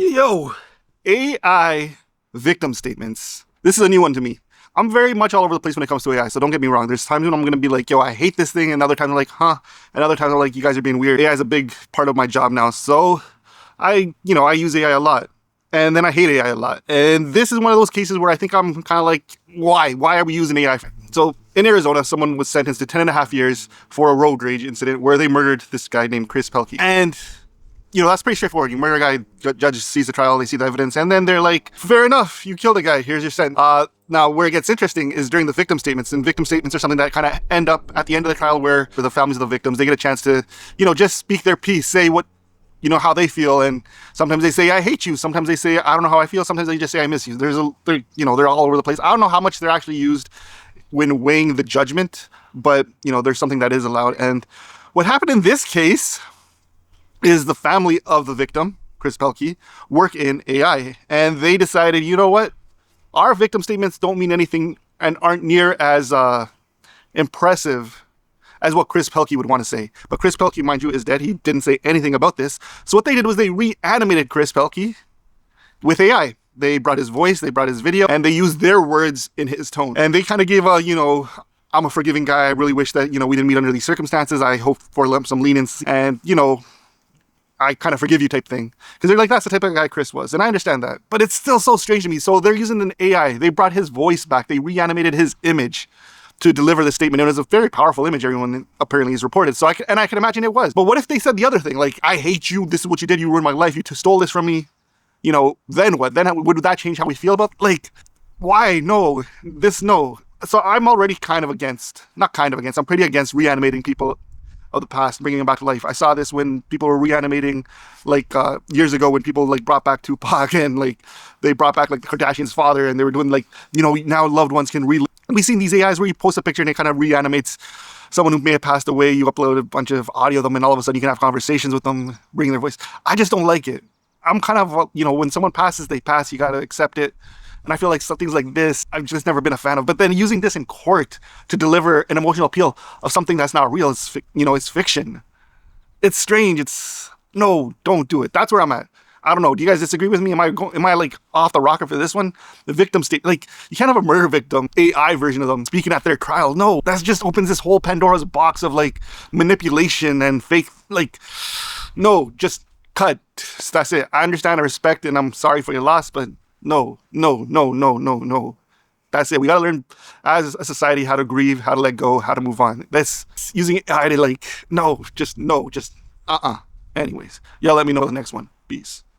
Yo, AI victim statements. This is a new one to me. I'm very much all over the place when it comes to AI, so don't get me wrong. There's times when I'm going to be like, yo, I hate this thing, and other times I'm like, huh, and other times I'm like, you guys are being weird. AI is a big part of my job now, so I use AI a lot, and then I hate AI a lot. And this is one of those cases where I think I'm kind of like, why? Why are we using AI? So in Arizona, someone was sentenced to 10.5 years for a road rage incident where they murdered this guy named Chris Pelkey. And that's pretty straightforward. You murder a guy, judge sees the trial, they see the evidence, and then they're like, fair enough, you killed a guy, here's your sentence. Now, where it gets interesting is during the victim statements, and victim statements are something that kind of end up at the end of the trial where, for the families of the victims, they get a chance to, just speak their piece, say what, how they feel, and sometimes they say, I hate you, sometimes they say, I don't know how I feel, sometimes they just say, I miss you. They're all over the place. I don't know how much they're actually used when weighing the judgment, but, there's something that is allowed. And what happened in this case is the family of the victim, Chris Pelkey, work in AI. And they decided, you know what? Our victim statements don't mean anything and aren't near as impressive as what Chris Pelkey would want to say. But Chris Pelkey, mind you, is dead. He didn't say anything about this. So what they did was they reanimated Chris Pelkey with AI. They brought his voice, they brought his video, and they used their words in his tone. And they kind of gave I'm a forgiving guy. I really wish that, we didn't meet under these circumstances. I hope for some leniency. And, I kind of forgive you type thing. Because they're like, that's the type of guy Chris was. And I understand that. But it's still so strange to me. So they're using an AI. They brought his voice back. They reanimated his image to deliver the statement. It was a very powerful image, everyone apparently has reported. So I can imagine it was. But what if they said the other thing? Like, I hate you. This is what you did. You ruined my life. You stole this from me. Then what? Then would that change how we feel about, why? No. No. So I'm already I'm pretty against reanimating people of the past, bringing them back to life. I saw this when people were reanimating, years ago, when people brought back Tupac and they brought back the Kardashians' father, and they were doing now loved ones can relive. We've seen these AIs where you post a picture and it kind of reanimates someone who may have passed away. You upload a bunch of audio of them, and all of a sudden you can have conversations with them, bringing their voice. I just don't like it. I'm kind of when someone passes, they pass. You got to accept it. And I feel like some things like this, I've just never been a fan of. But then using this in court to deliver an emotional appeal of something that's not real, it's fiction. It's strange. No, don't do it. That's where I'm at. I don't know. Do you guys disagree with me? Am I off the rocker for this one? The victim state, you can't have a murder victim, AI version of them speaking at their trial. No, that just opens this whole Pandora's box of manipulation and fake, no, just cut. That's it. I understand, I respect, and I'm sorry for your loss, but no. That's it. We gotta learn as a society how to grieve, how to let go, how to move on. That's using AI to Anyways, y'all let me know the next one. Peace.